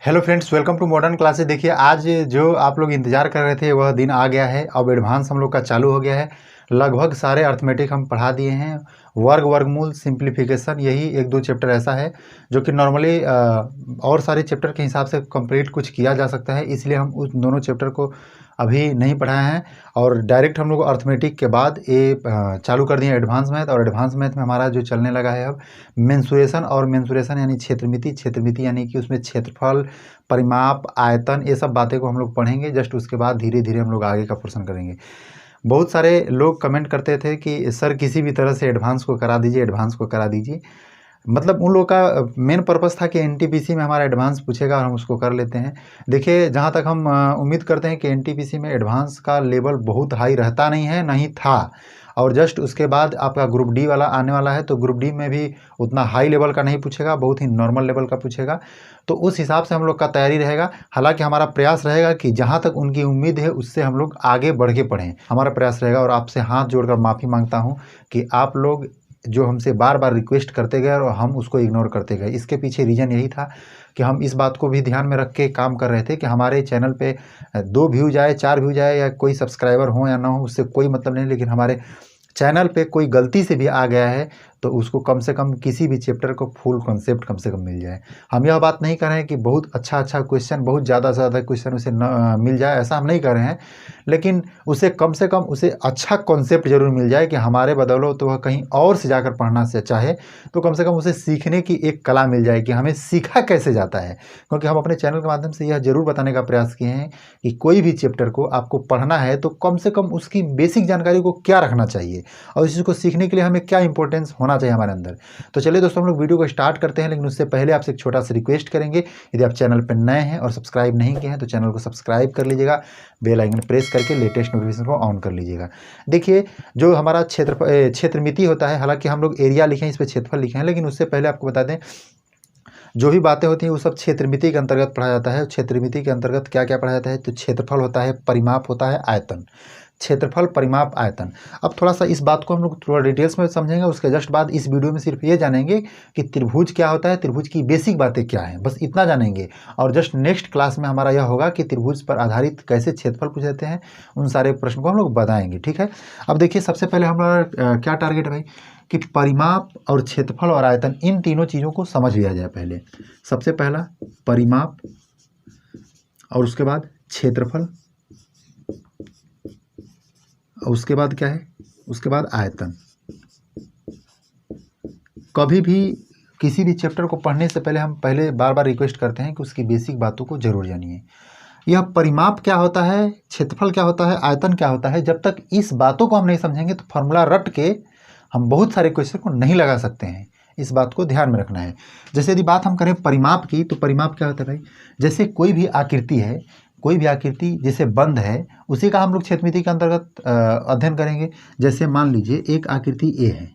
Hello friends, welcome to modern classes. देखिए, आज जो आप लोग इंतजार कर रहे थे वह दिन आ गया है। अब एडवांस हम लोग का चालू हो गया है। लगभग सारे अर्थमेटिक हम पढ़ा दिए हैं। वर्ग, वर्गमूल, सिंप्लीफिकेशन, यही एक दो चैप्टर ऐसा है जो कि नॉर्मली और सारे चैप्टर के हिसाब से कंप्लीट कुछ किया जा सकता है, इसलिए हम उस दोनों चैप्टर को अभी नहीं पढ़ाए हैं और डायरेक्ट हम लोग अर्थमेटिक के बाद ये चालू कर दिए एडवांस मैथ। और एडवांस मैथ में हमारा जो चलने लगा है अब मेंसुरेशन, और मेंसुरेशन यानी क्षेत्रमिति। क्षेत्रमिति यानी कि उसमें क्षेत्रफल, परिमाप, आयतन, ये सब बातें को हम लोग पढ़ेंगे। जस्ट उसके बाद धीरे धीरे हम लोग आगे का पोर्शन करेंगे। बहुत सारे लोग कमेंट करते थे कि सर किसी भी तरह से एडवांस को करा दीजिए, एडवांस को करा दीजिए। मतलब उन लोगों का मेन पर्पस था कि एनटीपीसी में हमारा एडवांस पूछेगा और हम उसको कर लेते हैं। देखिए, जहाँ तक हम उम्मीद करते हैं कि एनटीपीसी में एडवांस का लेवल बहुत हाई रहता नहीं है, नहीं था। और जस्ट उसके बाद आपका ग्रुप डी वाला आने वाला है, तो ग्रुप डी में भी उतना हाई लेवल का नहीं पूछेगा, बहुत ही नॉर्मल लेवल का पूछेगा। तो उस हिसाब से हम लोग का तैयारी रहेगा। हालांकि हमारा प्रयास रहेगा कि जहाँ तक उनकी उम्मीद है उससे हम लोग आगे बढ़ के पढ़ें, हमारा प्रयास रहेगा। और आपसे हाथ जोड़कर माफ़ी मांगता हूँ कि आप लोग जो हमसे बार बार रिक्वेस्ट करते गए और हम उसको इग्नोर करते गए, इसके पीछे रीज़न यही था कि हम इस बात को भी ध्यान में रख के काम कर रहे थे कि हमारे चैनल पे 2 व्यूज आए, 4 व्यूज आए, या कोई सब्सक्राइबर हो या ना हो, उससे कोई मतलब नहीं। लेकिन हमारे चैनल पे कोई गलती से भी आ गया है तो उसको कम से कम किसी भी चैप्टर को फुल कॉन्सेप्ट कम से कम मिल जाए। हम यह बात नहीं कर रहे हैं कि बहुत अच्छा क्वेश्चन, बहुत ज़्यादा से ज़्यादा क्वेश्चन उसे न मिल जाए, ऐसा हम नहीं कर रहे हैं। लेकिन उसे कम से कम उसे अच्छा कॉन्सेप्ट जरूर मिल जाए कि हमारे बदौलत तो वह कहीं और से जाकर पढ़ना से चाहे तो कम से कम उसे सीखने की एक कला मिल जाए कि हमें सीखा कैसे जाता है। क्योंकि हम अपने चैनल के माध्यम से यह जरूर बताने का प्रयास किए हैं कि कोई भी चैप्टर को आपको पढ़ना है तो कम से कम उसकी बेसिक जानकारी को क्या रखना चाहिए और इस चीज़ को सीखने के लिए हमें क्या इंपॉर्टेंस होना चाहिए हमारे अंदर। तो चलिए दोस्तों, हम लोग वीडियो को स्टार्ट करते हैं। लेकिन उससे पहले आपसे एक छोटा सा रिक्वेस्ट करेंगे, यदि आप चैनल पर नए हैं और सब्सक्राइब नहीं किए हैं तो चैनल को सब्सक्राइब कर लीजिएगा, बेल आइकन प्रेस करके लेटेस्ट नोटिफिकेशन को ऑन कर लीजिएगा। देखिए, जो हमारा क्षेत्रमिति होता है, हालांकि हम लोग एरिया लिखे हैं, इस पर क्षेत्रफल लिखे हैं, लेकिन उससे पहले आपको बता दें जो भी बातें होती हैं वो सब क्षेत्रमिति के अंतर्गत पढ़ा जाता है। क्षेत्रमिति के अंतर्गत क्या क्या पढ़ा जाता है, तो क्षेत्रफल होता है, परिमाप होता है, आयतन। क्षेत्रफल, परिमाप, आयतन। अब थोड़ा सा इस बात को हम लोग थोड़ा डिटेल्स में समझेंगे। उसके जस्ट बाद इस वीडियो में सिर्फ ये जानेंगे कि त्रिभुज क्या होता है, त्रिभुज की बेसिक बातें क्या हैं, बस इतना जानेंगे। और जस्ट नेक्स्ट क्लास में हमारा यह होगा कि त्रिभुज पर आधारित कैसे क्षेत्रफल पूछ जाते हैं, उन सारे प्रश्न को हम लोग बताएंगे। ठीक है। अब देखिए, सबसे पहले हमारा क्या टारगेट है भाई, कि परिमाप और क्षेत्रफल और आयतन, इन तीनों चीज़ों को समझ लिया जाए। पहले सबसे पहला परिमाप, और उसके बाद क्षेत्रफल, और उसके बाद क्या है, उसके बाद आयतन। कभी भी किसी भी चैप्टर को पढ़ने से पहले हम पहले बार बार रिक्वेस्ट करते हैं कि उसकी बेसिक बातों को जरूर जानिए। यह परिमाप क्या होता है, क्षेत्रफल क्या होता है, आयतन क्या होता है, जब तक इस बातों को हम नहीं समझेंगे तो फॉर्मूला रट के हम बहुत सारे क्वेश्चन को नहीं लगा सकते हैं। इस बात को ध्यान में रखना है। जैसे यदि बात हम करें परिमाप की, तो परिमाप क्या होता है भाई, जैसे कोई भी आकृति है, कोई भी आकृति जैसे बंद है, उसी का हम लोग क्षेत्रमिति के अंतर्गत अध्ययन करेंगे। जैसे मान लीजिए एक आकृति ए है,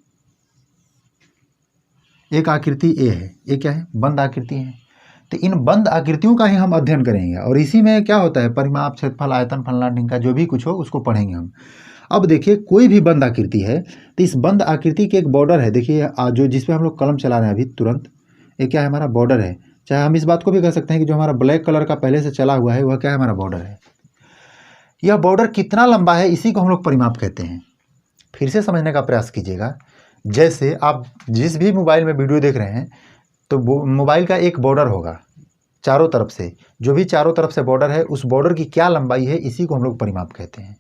एक आकृति ए है, ये क्या है, बंद आकृति है। तो इन बंद आकृतियों का ही हम अध्ययन करेंगे और इसी में क्या होता है, परिमाप, क्षेत्रफल, आयतन, फलना ढिमका, जो भी कुछ हो उसको पढ़ेंगे हम। अब देखिए, कोई भी बंद आकृति है तो इस बंद आकृति के एक बॉर्डर है। देखिए, जो जिसपे हम लोग कलम चला रहे हैं अभी तुरंत, ये क्या है, हमारा बॉर्डर है। चाहे हम इस बात को भी कह सकते हैं कि जो हमारा ब्लैक कलर का पहले से चला हुआ है वह क्या है, हमारा बॉर्डर है। यह बॉर्डर कितना लंबा है, इसी को हम लोग परिमाप कहते हैं। फिर से समझने का प्रयास कीजिएगा। जैसे आप जिस भी मोबाइल में वीडियो देख रहे हैं तो मोबाइल का एक बॉर्डर होगा चारों तरफ से, जो भी चारों तरफ से बॉर्डर है उस बॉर्डर की क्या लंबाई है, इसी को हम लोग परिमाप कहते हैं।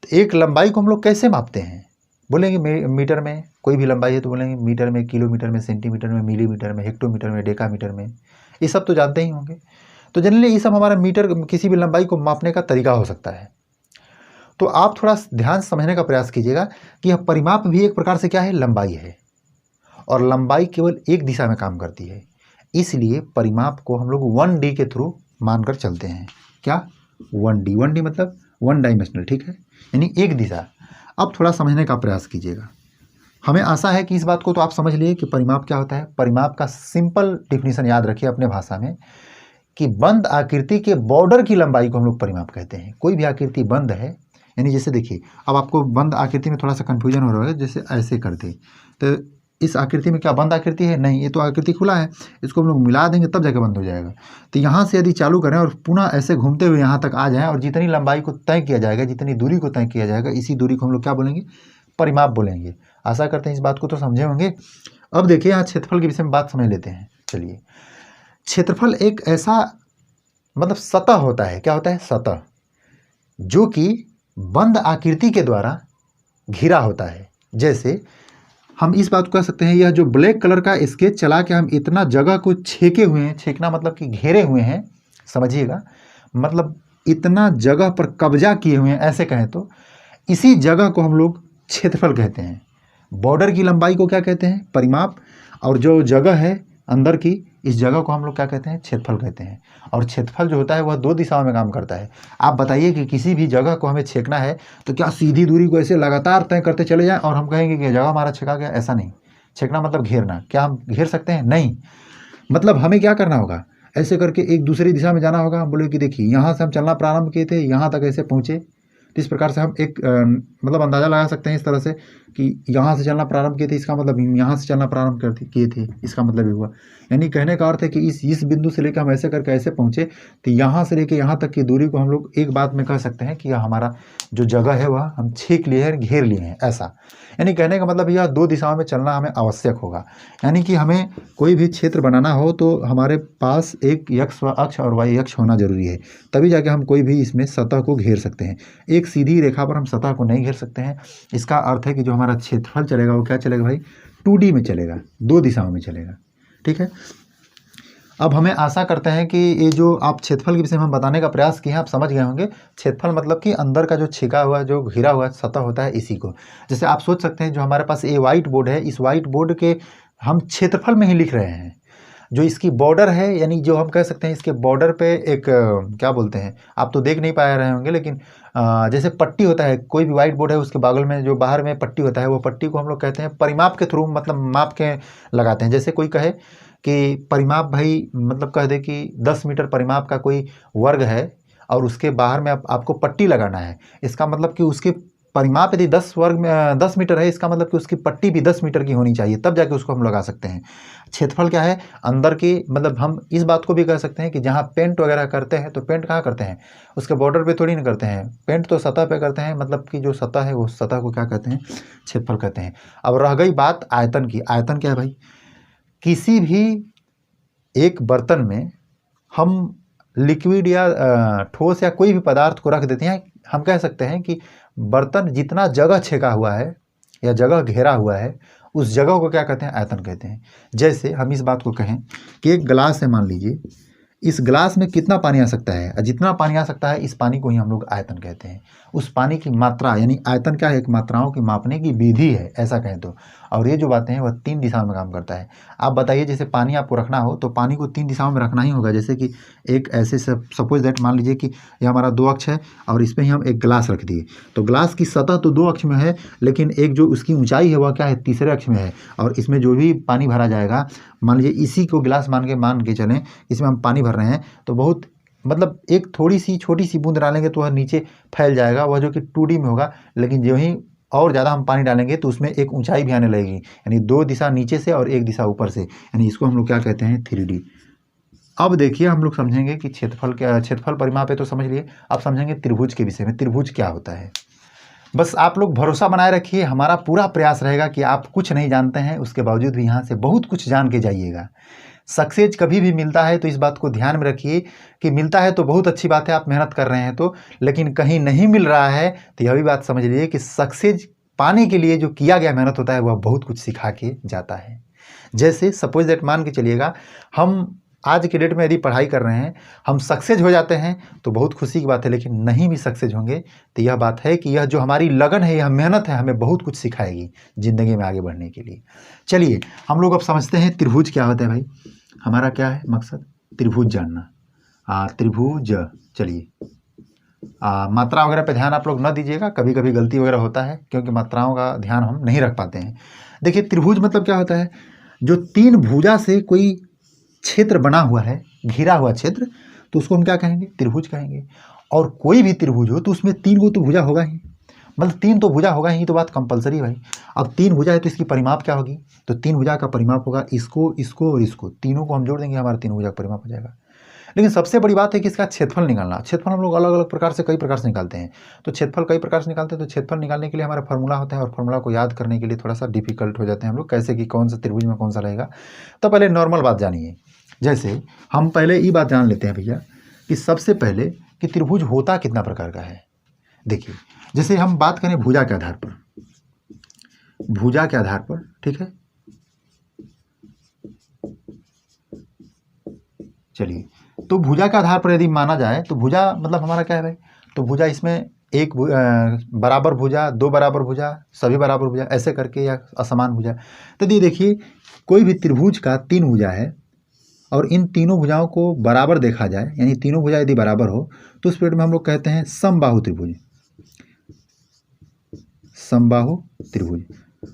तो एक लंबाई को हम लोग कैसे मापते हैं, बोलेंगे मीटर में। कोई भी लंबाई है तो बोलेंगे मीटर में, किलोमीटर में, सेंटीमीटर में, मिलीमीटर में, हेक्टोमीटर में, डेकामीटर में, ये सब तो जानते ही होंगे। तो जनरली ये सब हमारा मीटर, किसी भी लंबाई को मापने का तरीका हो सकता है। तो आप थोड़ा ध्यान से समझने का प्रयास कीजिएगा कि यह परिमाप भी एक प्रकार से क्या है, लंबाई है। और लंबाई केवल एक दिशा में काम करती है, इसलिए परिमाप को हम लोग 1D के थ्रू मानकर चलते हैं। क्या, 1D। 1D मतलब 1 डायमेंशनल, ठीक है, यानी एक दिशा। अब थोड़ा समझने का प्रयास कीजिएगा। हमें आशा है कि इस बात को तो आप समझ लिए कि परिमाप क्या होता है। परिमाप का सिंपल डिफिनीशन याद रखिए अपने भाषा में, कि बंद आकृति के बॉर्डर की लंबाई को हम लोग परिमाप कहते हैं। कोई भी आकृति बंद है, यानी जैसे देखिए, अब आपको बंद आकृति में थोड़ा सा कन्फ्यूजन हो रहा है। जैसे ऐसे कर दे तो इस आकृति में क्या बंद आकृति है? नहीं, ये तो आकृति खुला है, इसको हम लोग मिला देंगे तब जाके बंद हो जाएगा। तो यहाँ से यदि चालू करें और पुनः ऐसे घूमते हुए यहाँ तक आ जाएं और जितनी लंबाई को तय किया जाएगा, जितनी दूरी को तय किया जाएगा, इसी दूरी को हम लोग क्या बोलेंगे? परिमाप बोलेंगे। आशा करते हैं इस बात को तो समझे होंगे। अब देखिए यहाँ क्षेत्रफल के विषय में बात समझ लेते हैं। चलिए, क्षेत्रफल एक ऐसा मतलब सतह होता है, क्या होता है? सतह, जो कि बंद आकृति के द्वारा घिरा होता है। जैसे हम इस बात को कह सकते हैं, यह जो ब्लैक कलर का स्केच चला के हम इतना जगह को छेके हुए हैं, छेकना मतलब कि घेरे हुए हैं, समझिएगा, मतलब इतना जगह पर कब्जा किए हुए हैं, ऐसे कहें तो इसी जगह को हम लोग क्षेत्रफल कहते हैं। बॉर्डर की लंबाई को क्या कहते हैं? परिमाप। और जो जगह है अंदर की, इस जगह को हम लोग क्या कहते हैं? क्षेत्रफल कहते हैं। और क्षेत्रफल जो होता है वह 2 दिशाओं में काम करता है। आप बताइए कि किसी भी जगह को हमें छेकना है तो क्या सीधी दूरी को ऐसे लगातार तय करते चले जाएं और हम कहेंगे कि जगह हमारा छेका गया? ऐसा नहीं। छेकना मतलब घेरना। क्या हम घेर सकते हैं? नहीं। मतलब हमें क्या करना होगा? ऐसे करके एक दूसरी दिशा में जाना होगा। हम बोले कि देखिए यहाँ से हम चलना प्रारंभ किए थे, यहाँ तक ऐसे पहुँचे, तो इस प्रकार से हम एक मतलब अंदाज़ा लगा सकते हैं इस तरह से कि यहाँ से चलना प्रारंभ किए थे, इसका मतलब यहाँ से चलना प्रारंभ किए थे, इसका मतलब ये हुआ। यानी कहने का अर्थ है कि इस बिंदु से लेकर हम ऐसे करके ऐसे पहुँचे, तो यहाँ से लेकर यहाँ तक की दूरी को हम लोग एक बात में कह सकते हैं कि यह हमारा जो जगह है वह हम छेक लिए हैं, घेर लिए हैं, ऐसा। यानी कहने का मतलब यह 2 दिशाओं में चलना हमें आवश्यक होगा। यानी कि हमें कोई भी क्षेत्र बनाना हो तो हमारे पास एक एक्स अक्ष और वाई अक्ष होना जरूरी है, तभी जाके हम कोई भी इसमें सतह को घेर सकते हैं। एक सीधी रेखा पर हम सतह को नहीं घेर सकते हैं। इसका अर्थ है कि जो हमारा क्षेत्रफल चलेगा वो क्या चलेगा भाई? 2D में चलेगा, 2 दिशाओं में चलेगा। ठीक है। अब हमें आशा करते हैं कि ये जो आप क्षेत्रफल के विषय में हम बताने का प्रयास किए हैं आप समझ गए होंगे। क्षेत्रफल मतलब कि अंदर का जो छेका हुआ, जो घिरा हुआ सतह होता है, इसी को। जैसे आप सोच सकते हैं जो हमारे पास ये व्हाइट बोर्ड है, इस व्हाइट बोर्ड के हम क्षेत्रफल में ही लिख रहे हैं। जो इसकी बॉर्डर है, यानी जो हम कह सकते हैं इसके बॉर्डर पे एक क्या बोलते हैं, आप तो देख नहीं पा रहे होंगे, लेकिन जैसे पट्टी होता है, कोई भी व्हाइट बोर्ड है उसके बगल में जो बाहर में पट्टी होता है, वो पट्टी को हम लोग कहते हैं परिमाप के थ्रू, मतलब माप के लगाते हैं। जैसे कोई कहे कि परिमाप भाई, मतलब कह दे कि 10 मीटर परिमाप का कोई वर्ग है और उसके बाहर में आपको पट्टी लगाना है, इसका मतलब कि उसके परिमाप यदि 10 मीटर है, इसका मतलब कि उसकी पट्टी भी 10 मीटर की होनी चाहिए, तब जाके उसको हम लगा सकते हैं। क्षेत्रफल क्या है? अंदर की, मतलब हम इस बात को भी कह सकते हैं कि जहाँ पेंट वगैरह करते हैं तो पेंट कहाँ करते हैं? उसके बॉर्डर पे थोड़ी ना करते हैं, पेंट तो सतह पे करते हैं, मतलब कि जो सतह है वो सतह को क्या कहते हैं? क्षेत्रफल कहते हैं। अब रह गई बात आयतन की। आयतन क्या है भाई? किसी भी एक बर्तन में हम लिक्विड या ठोस या कोई भी पदार्थ को रख देते हैं, हम कह सकते हैं कि बर्तन जितना जगह छेका हुआ है या जगह घेरा हुआ है, उस जगह को क्या कहते हैं? आयतन कहते हैं। जैसे हम इस बात को कहें कि एक गिलास है, मान लीजिए इस गिलास में कितना पानी आ सकता है, जितना पानी आ सकता है इस पानी को ही हम लोग आयतन कहते हैं। उस पानी की मात्रा, यानी आयतन क्या है? एक मात्राओं की मापने की विधि है, ऐसा कहें तो। और ये जो बातें हैं वह 3 दिशाओं में काम करता है। आप बताइए, जैसे पानी आपको रखना हो तो पानी को 3 दिशाओं में रखना ही होगा। जैसे कि एक ऐसे सपोज दैट, मान लीजिए कि ये हमारा 2 अक्ष है और इसमें ही हम एक गिलास रख दिए, तो गिलास की सतह तो 2 अक्ष में है, लेकिन एक जो उसकी ऊंचाई है वह क्या है? तीसरे अक्ष में है। और इसमें जो भी पानी भरा जाएगा, मान लीजिए इसी को गिलास मान के चलें, इसमें हम पानी भर रहे हैं, तो बहुत मतलब एक थोड़ी सी छोटी सी बूंद डालेंगे तो वह नीचे फैल जाएगा, वह जो कि 2D में होगा। लेकिन जो ही और ज़्यादा हम पानी डालेंगे तो उसमें एक ऊंचाई भी आने लगेगी, यानी 2 दिशा नीचे से और 1 दिशा ऊपर से, यानी इसको हम लोग क्या कहते हैं? 3D। अब देखिए हम लोग समझेंगे कि क्षेत्रफल परिमाप है तो समझ लिए। अब समझेंगे त्रिभुज के विषय में। त्रिभुज क्या होता है? बस आप लोग भरोसा बनाए रखिए, हमारा पूरा प्रयास रहेगा कि आप कुछ नहीं जानते हैं उसके बावजूद भी यहाँ से बहुत कुछ जान के जाइएगा। सक्सेस कभी भी मिलता है तो इस बात को ध्यान में रखिए कि मिलता है तो बहुत अच्छी बात है, आप मेहनत कर रहे हैं तो, लेकिन कहीं नहीं मिल रहा है तो यह भी बात समझ लीजिए कि सक्सेस पाने के लिए जो किया गया मेहनत होता है वह बहुत कुछ सिखा के जाता है। जैसे सपोज दैट, मान के चलिएगा हम आज के डेट में यदि पढ़ाई कर रहे हैं, हम सक्सेस हो जाते हैं तो बहुत खुशी की बात है, लेकिन नहीं भी सक्सेस होंगे तो यह बात है कि यह जो हमारी लगन है, यह मेहनत है, हमें बहुत कुछ सिखाएगी ज़िंदगी में आगे बढ़ने के लिए। चलिए हम लोग अब समझते हैं त्रिभुज क्या होता है भाई। हमारा क्या है मकसद? त्रिभुज जानना। त्रिभुज। चलिए मात्रा वगैरह पे ध्यान आप लोग न दीजिएगा, कभी कभी गलती वगैरह होता है क्योंकि मात्राओं का ध्यान हम नहीं रख पाते हैं। देखिए त्रिभुज मतलब क्या होता है? जो 3 भुजा से कोई क्षेत्र बना हुआ है, घिरा हुआ क्षेत्र, तो उसको हम क्या कहेंगे? त्रिभुज कहेंगे। और कोई भी त्रिभुज हो तो उसमें 3 गो तो भुजा होगा ही। मतलब 3 तो भुजा होगा ही, तो बात कंपलसरी भाई। अब 3 भुजा है तो इसकी परिमाप क्या होगी, तो 3 भुजा का परिमाप होगा इसको, इसको और इसको, तीनों को हम जोड़ देंगे, हमारा 3 भुजा का परिमाप हो जाएगा। लेकिन सबसे बड़ी बात है कि इसका क्षेत्रफल निकालना। क्षेत्रफल हम लोग अलग अलग प्रकार से, कई प्रकार से निकालते हैं। तो क्षेत्रफल कई प्रकार से निकालते हैं, तो क्षेत्रफल निकालने के लिए हमारा फॉर्मूला होता है, और फॉर्मूला को याद करने के लिए थोड़ा सा डिफिकल्ट हो जाते हैं हम लोग, कैसे कि कौन सा त्रिभुज में कौन सा रहेगा। तो पहले नॉर्मल बात जानिए। जैसे हम पहले ये बात जान लेते हैं भैया कि सबसे पहले कि त्रिभुज होता कितना प्रकार का है। देखिए, जैसे हम बात करें भुजा के आधार पर, भुजा के आधार पर, ठीक है, चलिए, तो भुजा के आधार पर यदि माना जाए तो भुजा मतलब हमारा क्या है भाई, तो भुजा इसमें एक बराबर भुजा, 2 बराबर भुजा, सभी बराबर भुजा, ऐसे करके, या असमान भुजा। तो ये देखिए, कोई भी त्रिभुज का 3 भुजा है और इन तीनों भुजाओं को बराबर देखा जाए, यानी तीनों भुजा यदि बराबर हो तो उस पीरियड में हम लोग कहते हैं समबाहु त्रिभुज। समबाहु त्रिभुज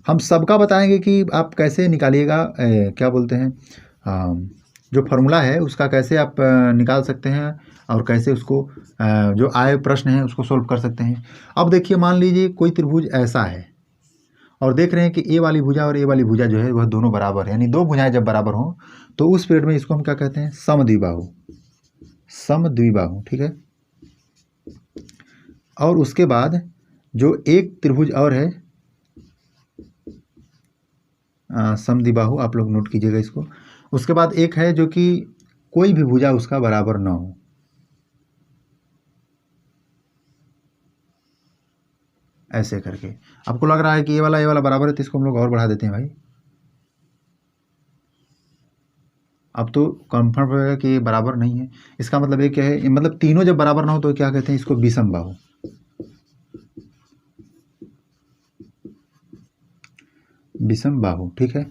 हम सबका बताएंगे कि आप कैसे निकालिएगा, क्या बोलते हैं, जो फॉर्मूला है उसका कैसे आप निकाल सकते हैं, और कैसे उसको जो आए प्रश्न है उसको सोल्व कर सकते हैं। अब देखिए, मान लीजिए कोई त्रिभुज ऐसा है और देख रहे हैं कि ए वाली भुजा और ए वाली भुजा जो है वह दोनों बराबर है, यानी 2 भुजाएं जब बराबर हों तो उस पीरियड में इसको हम क्या कहते हैं, समद्विबाहु। समद्विबाहु, ठीक है। और उसके बाद जो एक त्रिभुज और है समद्विबाहु, आप लोग नोट कीजिएगा इसको। उसके बाद एक है जो कि कोई भी भुजा उसका बराबर ना हो, ऐसे करके। आपको लग रहा है कि ये वाला बराबर है, तो इसको हम लोग और बढ़ा देते हैं भाई। अब तो कन्फर्म होगा कि ये बराबर नहीं है। इसका मतलब ये क्या है, मतलब तीनों जब बराबर ना हो तो क्या कहते हैं, इसको विषम बाहु। विषम बाहु, ठीक है।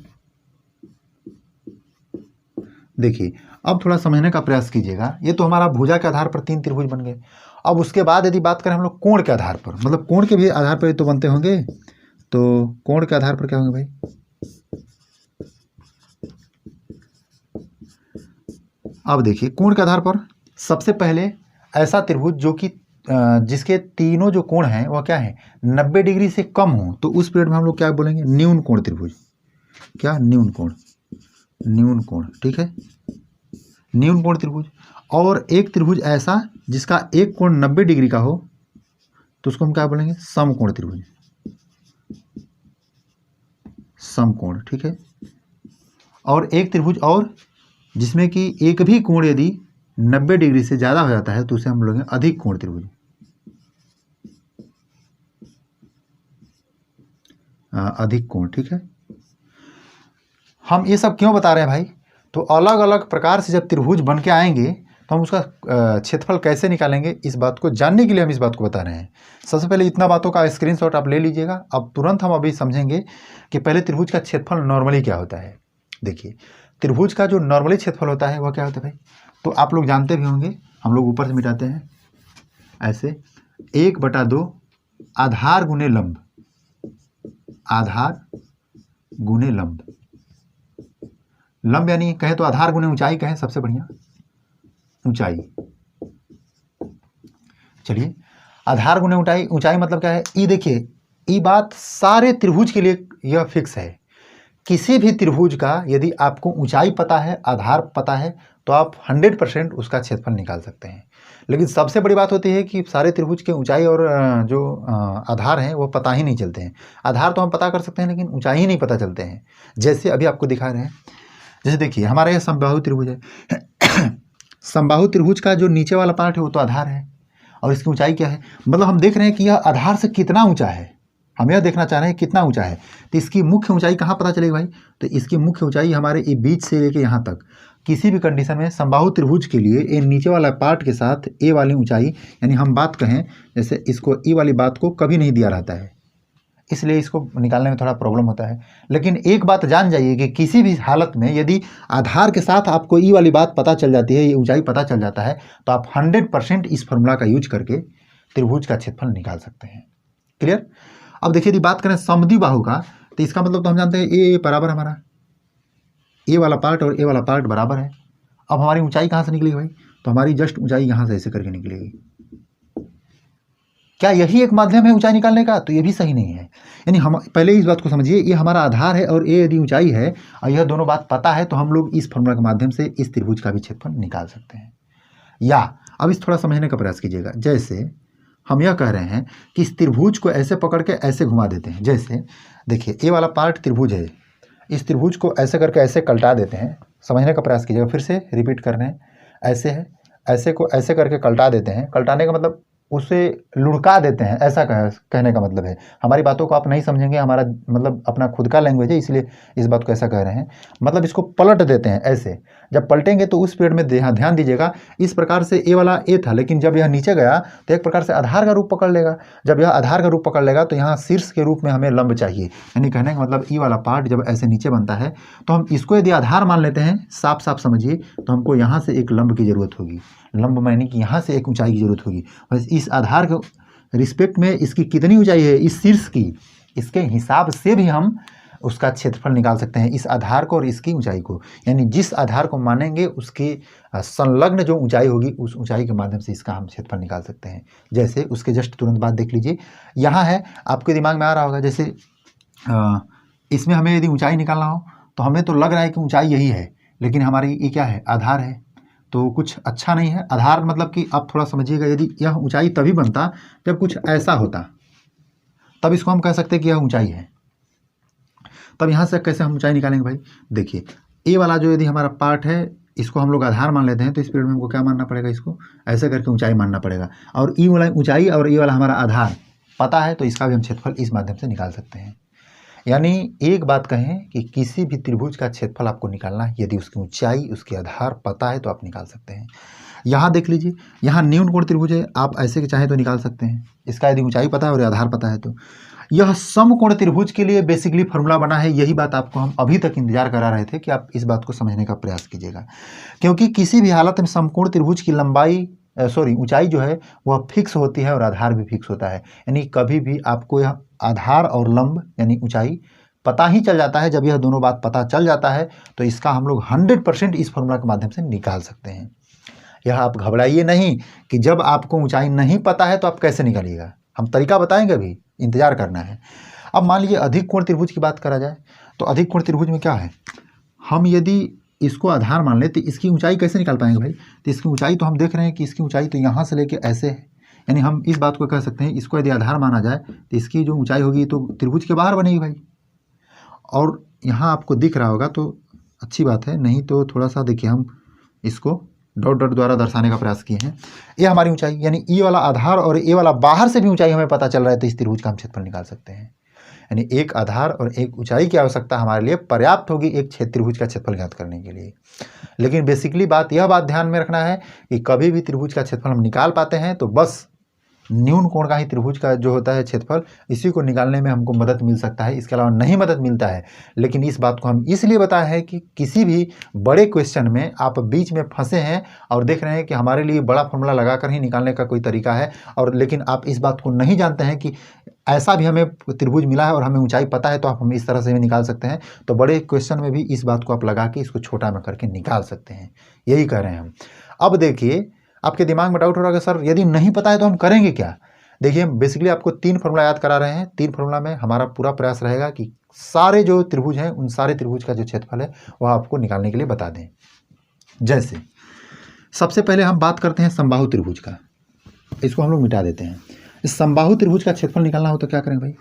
देखिए, अब थोड़ा समझने का प्रयास कीजिएगा। ये तो हमारा भुजा के आधार पर 3 त्रिभुज बन गए। अब उसके बाद यदि बात करें हम लोग कोण के आधार पर, मतलब कोण के भी आधार पर तो बनते होंगे, तो कोण के आधार पर क्या होंगे भाई। अब देखिए, कोण के आधार पर सबसे पहले ऐसा त्रिभुज जो कि जिसके तीनों जो कोण हैं वह क्या है, 90 डिग्री से कम हो, तो उस पीरियड में हम लोग क्या बोलेंगे, न्यून कोण त्रिभुज। क्या, न्यून कोण, न्यून कोण, ठीक है, न्यून कोण त्रिभुज। और एक त्रिभुज ऐसा जिसका एक कोण 90 डिग्री का हो, तो उसको हम क्या बोलेंगे, समकोण त्रिभुज। समकोण, ठीक है। और एक त्रिभुज और जिसमें कि एक भी कोण यदि 90 डिग्री से ज़्यादा हो जाता है तो उसे हम बोलेंगे अधिक कोण त्रिभुज। अधिक कोण, ठीक है। हम ये सब क्यों बता रहे हैं भाई, तो अलग अलग प्रकार से जब त्रिभुज बन के आएंगे तो हम उसका क्षेत्रफल कैसे निकालेंगे, इस बात को जानने के लिए हम इस बात को बता रहे हैं। सबसे पहले इतना बातों का स्क्रीनशॉट आप ले लीजिएगा। अब तुरंत हम अभी समझेंगे कि पहले त्रिभुज का क्षेत्रफल नॉर्मली क्या होता है। देखिए, त्रिभुज का जो नॉर्मली क्षेत्रफल होता है वह क्या होता है भाई, तो आप लोग जानते भी होंगे, हम लोग ऊपर से मिटाते हैं ऐसे, 1/2 आधार गुने लंब, आधार गुने लंब। लंब यानी कहें तो आधार गुने ऊंचाई कहें, सबसे बढ़िया ऊंचाई। चलिए, आधार गुने ऊंचाई, ऊंचाई मतलब क्या है, ये देखिए, ये बात सारे त्रिभुज के लिए यह फिक्स है। किसी भी त्रिभुज का यदि आपको ऊंचाई पता है, आधार पता है, तो आप 100% उसका क्षेत्रफल निकाल सकते हैं। लेकिन सबसे बड़ी बात होती है कि सारे त्रिभुज के ऊंचाई और जो आधार हैं वो पता ही नहीं चलते हैं। आधार तो हम पता कर सकते हैं लेकिन ऊंचाई ही नहीं पता चलते हैं। जैसे अभी आपको दिखा रहे हैं, जैसे देखिए, हमारा यह समबाहु त्रिभुज है। समबाहु त्रिभुज का जो नीचे वाला पार्ट है वो तो आधार है, और इसकी ऊंचाई क्या है, मतलब हम देख रहे हैं कि यह आधार से कितना ऊंचा है, हम यह देखना चाह रहे हैं कितना ऊंचा है। तो इसकी मुख्य ऊंचाई कहाँ पता चलेगी भाई, तो इसकी मुख्य ऊंचाई हमारे ये बीच से लेके यहाँ तक, किसी भी कंडीशन में समबाहु त्रिभुज के लिए ये नीचे वाला पार्ट के साथ ए वाली ऊंचाई, यानी हम बात कहें जैसे इसको ई वाली बात को कभी नहीं दिया रहता है, इसलिए इसको निकालने में थोड़ा प्रॉब्लम होता है। लेकिन एक बात जान जाइए कि किसी भी हालत में यदि आधार के साथ आपको ई वाली बात पता चल जाती है, ये ऊंचाई पता चल जाता है, तो आप 100% इस फॉर्मूला का यूज करके त्रिभुज का क्षेत्रफल निकाल सकते हैं। क्लियर। अब देखिए, यदि बात करें समद्विबाहु का, तो इसका मतलब तो हम जानते हैं ए बराबर, हमारा ए वाला पार्ट और ए वाला पार्ट बराबर है। अब हमारी ऊंचाई कहाँ से निकलेगी भाई, तो हमारी जस्ट ऊंचाई यहाँ से ऐसे करके निकलेगी, क्या यही एक माध्यम है ऊंचाई निकालने का? तो ये भी सही नहीं है। यानी हम पहले इस बात को समझिए, ये हमारा आधार है और ये यदि ऊंचाई है और यह दोनों बात पता है तो हम लोग इस फॉर्मूला के माध्यम से इस त्रिभुज का भी क्षेत्रफल निकाल सकते हैं। या अब इस थोड़ा समझने का प्रयास कीजिएगा। जैसे हम यह कह रहे हैं कि इस त्रिभुज को ऐसे पकड़ के ऐसे घुमा देते हैं। जैसे देखिए, ये वाला पार्ट त्रिभुज है, इस त्रिभुज को ऐसे करके ऐसे कल्टा देते हैं। समझने का प्रयास कीजिएगा, फिर से रिपीट कर रहे हैं। ऐसे है, ऐसे को ऐसे करके कल्टा देते हैं। कल्टाने का मतलब उसे लुढ़का देते हैं, ऐसा कहने का मतलब है। हमारी बातों को आप नहीं समझेंगे, हमारा मतलब अपना खुद का लैंग्वेज है, इसलिए इस बात को ऐसा कह रहे हैं। मतलब इसको पलट देते हैं ऐसे। जब पलटेंगे तो उस पीरियड में ध्यान दीजिएगा, इस प्रकार से ए वाला ए था, लेकिन जब यह नीचे गया तो एक प्रकार से आधार का रूप पकड़ लेगा। जब यह आधार का रूप पकड़ लेगा तो यहाँ शीर्ष के रूप में हमें लंब चाहिए। यानी कहने का मतलब ई वाला पार्ट जब ऐसे नीचे बनता है तो हम इसको यदि आधार मान लेते हैं, साफ साफ समझिए, तो हमको यहाँ से एक लंब की जरूरत होगी। लंब माने कि यहाँ से एक ऊंचाई की जरूरत होगी। बस इस आधार के रिस्पेक्ट में इसकी कितनी ऊंचाई है, इस शीर्ष की, इसके हिसाब से भी हम उसका क्षेत्रफल निकाल सकते हैं, इस आधार को और इसकी ऊंचाई को। यानी जिस आधार को मानेंगे उसकी संलग्न जो ऊंचाई होगी, उस ऊंचाई के माध्यम से इसका हम क्षेत्रफल निकाल सकते हैं। जैसे उसके जस्ट तुरंत बाद देख लीजिए, यहाँ है, आपके दिमाग में आ रहा होगा, जैसे इसमें हमें यदि ऊंचाई निकालना हो तो हमें तो लग रहा है कि ऊंचाई यही है, लेकिन हमारी ये क्या है, आधार है, तो कुछ अच्छा नहीं है। आधार मतलब कि आप थोड़ा समझिएगा, यदि यह ऊंचाई तभी बनता जब कुछ ऐसा होता, तब इसको हम कह सकते हैं कि यह ऊंचाई है। तब यहाँ से कैसे हम ऊंचाई निकालेंगे भाई? देखिए, ए वाला जो यदि हमारा पार्ट है, इसको हम लोग आधार मान लेते हैं, तो इस पीरियड में हमको क्या मानना पड़ेगा, इसको ऐसे करके ऊंचाई मानना पड़ेगा। और ई वाला ऊंचाई और ये वाला हमारा आधार पता है, तो इसका भी हम क्षेत्रफल इस माध्यम से निकाल सकते हैं। यानी एक बात कहें कि किसी भी त्रिभुज का क्षेत्रफल आपको निकालना है, यदि उसकी ऊंचाई, उसके आधार पता है तो आप निकाल सकते हैं। यहाँ देख लीजिए, यहाँ न्यून कोण त्रिभुज है, आप ऐसे के चाहे तो निकाल सकते हैं, इसका यदि ऊंचाई पता है और आधार पता है तो। यह समकोण त्रिभुज के लिए बेसिकली फॉर्मूला बना है। यही बात आपको हम अभी तक इंतजार करा रहे थे कि आप इस बात को समझने का प्रयास कीजिएगा, क्योंकि किसी भी हालत में समकोण त्रिभुज की ऊंचाई जो है वह फिक्स होती है और आधार भी फिक्स होता है। यानी कभी भी आपको यह आधार और लंब यानी ऊंचाई पता ही चल जाता है। जब यह दोनों बात पता चल जाता है तो इसका हम लोग 100% इस फॉर्मूला के माध्यम से निकाल सकते हैं। यह आप घबराइए नहीं कि जब आपको ऊंचाई नहीं पता है तो आप कैसे निकालिएगा, हम तरीका बताएंगे, अभी इंतजार करना है। अब मान लीजिए अधिक कोण त्रिभुज की बात करा जाए, तो अधिक कोण त्रिभुज में क्या है, हम यदि इसको आधार मान ले तो इसकी ऊंचाई कैसे निकाल पाएंगे भाई? तो इसकी ऊंचाई तो हम देख रहे हैं कि इसकी ऊंचाई तो यहाँ से लेके ऐसे है। यानी हम इस बात को कह सकते हैं, इसको यदि आधार माना जाए तो इसकी जो ऊंचाई होगी तो त्रिभुज के बाहर बनेगी भाई। और यहाँ आपको दिख रहा होगा तो अच्छी बात है, नहीं तो थोड़ा सा देखिए, हम इसको डॉट डॉट द्वारा दर्शाने का प्रयास किए हैं। ये हमारी ऊंचाई, यानी ई वाला आधार और ए वाला बाहर से भी ऊंचाई हमें पता चल रहा है, तो इस त्रिभुज का हम क्षेत्रफल निकाल सकते हैं। यानी एक आधार और एक ऊंचाई की आवश्यकता हमारे लिए पर्याप्त होगी एक त्रिभुज का क्षेत्रफल ज्ञात करने के लिए। लेकिन बेसिकली यह बात ध्यान में रखना है कि कभी भी त्रिभुज का क्षेत्रफल हम निकाल पाते हैं तो बस न्यून कोण का ही त्रिभुज का जो होता है क्षेत्रफल, इसी को निकालने में हमको मदद मिल सकता है, इसके अलावा नहीं मदद मिलता है। लेकिन इस बात को हम इसलिए बताए हैं कि किसी भी बड़े क्वेश्चन में आप बीच में फंसे हैं और देख रहे हैं कि हमारे लिए बड़ा फॉर्मूला लगाकर ही निकालने का कोई तरीका है, और लेकिन आप इस बात को नहीं जानते हैं कि ऐसा भी हमें त्रिभुज मिला है और हमें ऊंचाई पता है, तो हम इस तरह से भी निकाल सकते हैं। तो बड़े क्वेश्चन में भी इस बात को आप लगा के इसको छोटा में करके निकाल सकते हैं, यही कह रहे हैं हम। अब देखिए, आपके दिमाग में डाउट हो रहा है सर यदि नहीं पता है तो हम करेंगे क्या? देखिए, बेसिकली आपको 3 फॉर्मूला याद करा रहे हैं। 3 फॉर्मूला में हमारा पूरा प्रयास रहेगा कि सारे जो त्रिभुज हैं उन सारे त्रिभुज का जो क्षेत्रफल है वह आपको निकालने के लिए बता दें। जैसे सबसे पहले हम बात करते हैं समबाहु त्रिभुज का, इसको हम लोग मिटा देते हैं। इस समबाहु त्रिभुज का क्षेत्रफल निकालना हो तो क्या करेंगे भाई?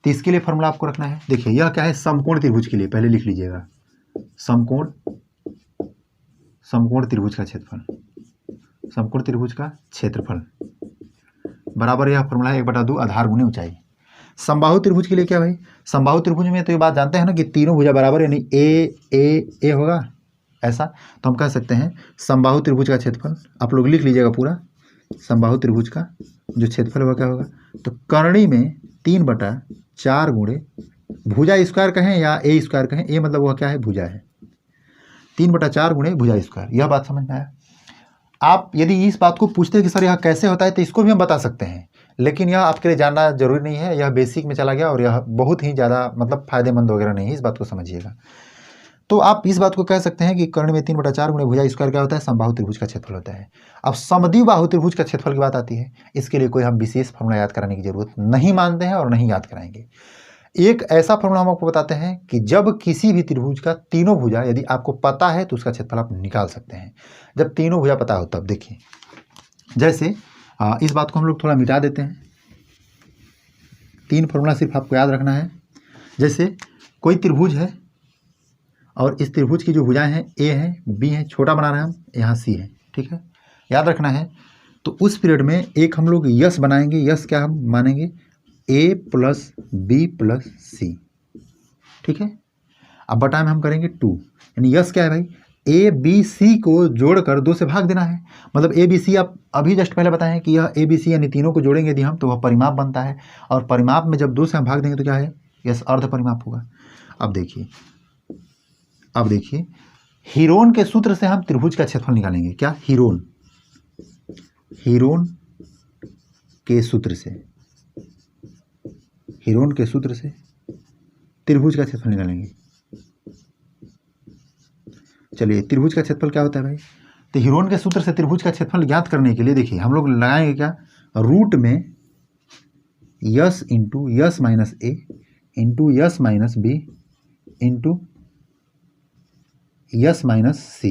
तो इसके लिए फॉर्मूला आपको रखना है। देखिए, यह क्या है, समकोण त्रिभुज के लिए पहले लिख लीजिएगा, समकोण त्रिभुज का क्षेत्रफल, समकोण त्रिभुज का क्षेत्रफल बराबर यह फॉर्मूला है 1/2 आधार गुने ऊंचाई। समबाहु त्रिभुज के लिए क्या भाई? समबाहु त्रिभुज में तो ये बात जानते हैं ना कि तीनों भुजा बराबर, यानी ए होगा ऐसा। तो हम कह सकते हैं समबाहु त्रिभुज का क्षेत्रफल, आप लोग लिख लीजिएगा पूरा, समबाहु त्रिभुज का जो क्षेत्रफल वह क्या होगा, तो करणी में 3/4 गुणे भुजा स्क्वायर कहें या ए स्क्वायर कहें, ए मतलब वह क्या है, भुजा है, 3/4 गुणे भुजा स्क्वायर। यह बात समझ में आया? आप यदि इस बात को पूछते हैं कि सर यह कैसे होता है, तो इसको भी हम बता सकते हैं, लेकिन यह आपके लिए जानना जरूरी नहीं है, यह बेसिक में चला गया और यह बहुत ही ज़्यादा मतलब फायदेमंद वगैरह नहीं है, इस बात को समझिएगा। तो आप इस बात को कह सकते हैं कि कर्ण में 3/4 गुणे भुजा स्क्वायर क्या होता है, समबाहु त्रिभुज का क्षेत्रफल होता है। अब समद्विबाहु त्रिभुज का क्षेत्रफल की बात आती है, इसके लिए कोई हम विशेष फॉर्मूला याद कराने की जरूरत नहीं मानते हैं और नहीं याद कराएंगे। एक ऐसा फॉर्मूला हम आपको बताते हैं कि जब किसी भी त्रिभुज का तीनों भुजा यदि आपको पता है तो उसका क्षेत्रफल आप निकाल सकते हैं। जब तीनों भुजा पता हो तब देखिए, जैसे इस बात को हम लोग थोड़ा मिटा देते हैं। 3 फॉर्मूला सिर्फ आपको याद रखना है। जैसे कोई त्रिभुज है और इस त्रिभुज की जो भुजाएं हैं ए है, बी है, छोटा बना रहे हैं हम, यहाँ सी है, ठीक है, याद रखना है। तो उस पीरियड में एक हम लोग यस बनाएंगे। यस क्या हम मानेंगे, ए प्लस बी प्लस सी, ठीक है। अब बटा में हम करेंगे 2, यानी यस क्या है भाई, ए बी सी को जोड़कर 2 से भाग देना है। मतलब ए बी सी आप अभी जस्ट पहले बताएं कि यह ए बी सी यानी तीनों को जोड़ेंगे यदि हम तो वह परिमाप बनता है, और परिमाप में जब 2 से हम भाग देंगे तो क्या है, यस अर्ध परिमाप होगा। अब देखिए हीरोन के सूत्र से हम त्रिभुज का क्षेत्रफल निकालेंगे। क्या, हीरोन के सूत्र से, हीरोन के सूत्र से त्रिभुज का क्षेत्रफल निकालेंगे। चलिए त्रिभुज का क्षेत्रफल क्या होता है भाई, तो हीरोन के सूत्र से त्रिभुज का क्षेत्रफल ज्ञात करने के लिए देखिए हम लोग लगाएंगे क्या, रूट में s into s minus a into s minus b into s minus c.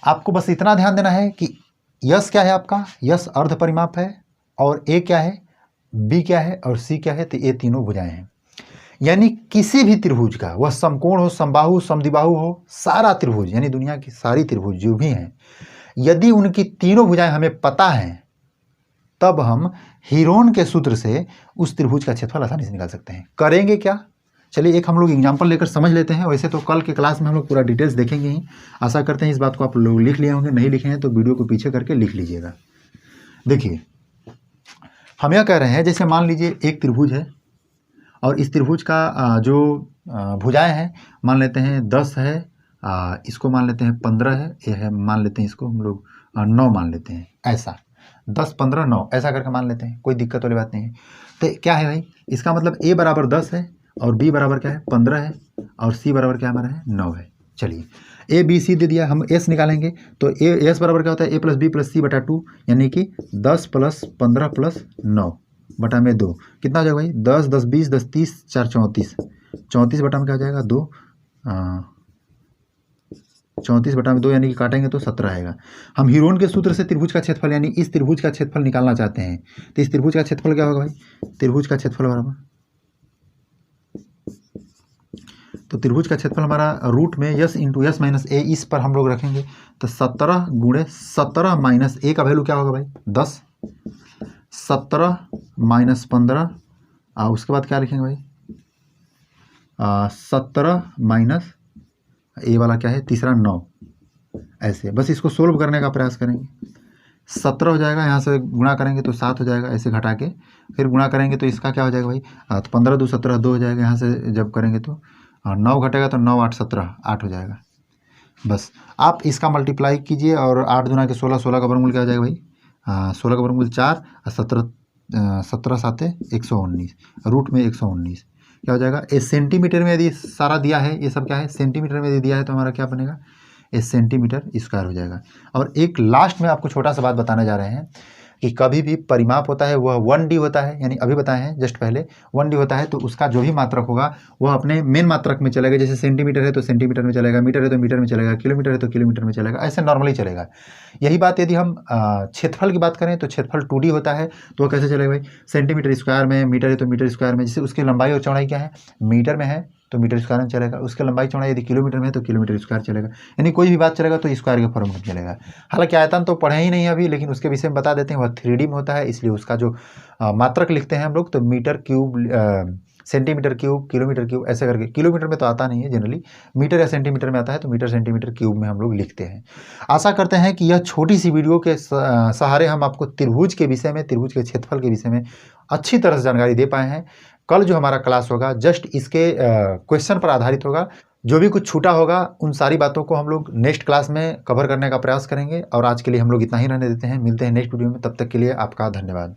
आपको बस इतना ध्यान देना है कि यस क्या है आपका, यस अर्ध परिमाप है, और ए क्या है, बी क्या है, और सी क्या है, तो ये तीनों भुजाएं हैं। यानी किसी भी त्रिभुज का, वह समकोण हो, समबाहु, समद्विबाहु हो, सारा त्रिभुज यानी दुनिया की सारी त्रिभुज जो भी हैं, यदि उनकी तीनों भुजाएं हमें पता हैं तब हम हीरोन के सूत्र से उस त्रिभुज का क्षेत्रफल आसानी से निकाल सकते हैं। करेंगे क्या, चलिए एक हम लोग एग्जाम्पल लेकर समझ लेते हैं। वैसे तो कल के क्लास में हम लोग पूरा डिटेल्स देखेंगे ही। आशा करते हैं इस बात को आप लोग लिख लिए होंगे, नहीं लिखे हैं तो वीडियो को पीछे करके लिख लीजिएगा। देखिए हम यह कह रहे हैं, जैसे मान लीजिए एक त्रिभुज है और इस त्रिभुज का जो भुजाएं हैं मान लेते हैं 10 है, इसको मान लेते हैं 15 है, ये है मान लेते हैं इसको हम लोग 9 मान लेते हैं, ऐसा 10 15 9 ऐसा करके मान लेते हैं, कोई दिक्कत वाली बात नहीं है। तो क्या है भाई, इसका मतलब a बराबर 10 है और b बराबर क्या है 15 है और c बराबर क्या हमारा है 9 है। चलिए a b c दे दिया, हम s निकालेंगे तो s बराबर क्या होता है, a प्लस बी प्लस सी बटा 2, यानी कि 10 प्लस 15 प्लस 9 बटा में 2, कितना हो जाएगा भाई, 10 10 20 10 30 4 34, 34 बटा में क्या हो जाएगा 2, 34 बटा में 2 यानी कि काटेंगे तो 17 आएगा। हम हीरोन के सूत्र से त्रिभुज का क्षेत्रफल यानी इस त्रिभुज का क्षेत्रफल निकालना चाहते हैं, तो इस त्रिभुज का क्षेत्रफल क्या होगा भाई, त्रिभुज का क्षेत्रफल बराबर, तो त्रिभुज का क्षेत्रफल हमारा रूट में यस इंटू यस माइनस ए, इस पर हम लोग रखेंगे तो 17 गुणे 17 माइनस ए का वैल्यू क्या होगा भाई 10, 17 माइनस 15, उसके बाद क्या लिखेंगे भाई 17 माइनस ए वाला क्या है तीसरा 9, ऐसे बस इसको सोल्व करने का प्रयास करेंगे। 17 हो जाएगा, यहाँ से गुणा करेंगे तो 7 हो जाएगा, ऐसे घटा के फिर गुणा करेंगे तो इसका क्या हो जाएगा भाई, तो 15 2 17 2 हो जाएगा, यहाँ से जब करेंगे तो 9 घटेगा तो 9 8 17 8 हो जाएगा। बस आप इसका मल्टीप्लाई कीजिए और 8 दूना के 16, 16 का वर्गमूल क्या हो जाएगा भाई, 16 का वर्गमूल 4 और 17 7 119, रूट में 119 क्या हो जाएगा। ये सेंटीमीटर में यदि सारा दिया है, ये सब क्या है सेंटीमीटर में यदि दिया है तो हमारा क्या बनेगा, ये सेंटीमीटर स्क्वायर हो जाएगा। और एक लास्ट में आपको छोटा सा बात बताने जा रहे हैं कि कभी भी परिमाप होता है वह 1D होता है, यानी अभी बताए हैं जस्ट पहले 1D होता है, तो उसका जो भी मात्रक होगा वह अपने मेन मात्रक में चलेगा। जैसे सेंटीमीटर है तो सेंटीमीटर में चलेगा, मीटर है तो मीटर में चलेगा, किलोमीटर है तो किलोमीटर में चलेगा, ऐसे नॉर्मली चलेगा। यही बात यदि हम क्षेत्रफल की बात करें तो क्षेत्रफल 2D होता है, तो वह कैसे चलेगा भाई, सेंटीमीटर स्क्वायर में, मीटर है तो मीटर स्क्वायर में। जैसे उसकी लंबाई और चौड़ाई क्या है, मीटर में है तो मीटर स्क्वायर में चलेगा, उसके लंबाई चौड़ाई यदि किलोमीटर में है तो किलोमीटर स्क्वायर चलेगा, यानी कोई भी बात चलेगा तो स्क्वायर के फॉर्म में चलेगा। हालांकि आयतन तो पढ़े ही नहीं अभी, लेकिन उसके विषय में बता देते हैं, वह 3D में होता है, इसलिए उसका जो मात्रक लिखते हैं हम लोग तो metre cube, centimetre cube, kilometre cube ऐसे करके, किलोमीटर में तो आता नहीं है जनरली, मीटर या सेंटीमीटर में आता है, तो मीटर सेंटीमीटर क्यूब में हम लोग लिखते हैं। आशा करते हैं कि यह छोटी सी वीडियो के सहारे हम आपको त्रिभुज के विषय में, त्रिभुज के क्षेत्रफल के विषय में अच्छी तरह से जानकारी दे पाए हैं। कल जो हमारा क्लास होगा जस्ट इसके क्वेश्चन पर आधारित होगा, जो भी कुछ छूटा होगा उन सारी बातों को हम लोग नेक्स्ट क्लास में कवर करने का प्रयास करेंगे। और आज के लिए हम लोग इतना ही रहने देते हैं, मिलते हैं नेक्स्ट वीडियो में, तब तक के लिए आपका धन्यवाद।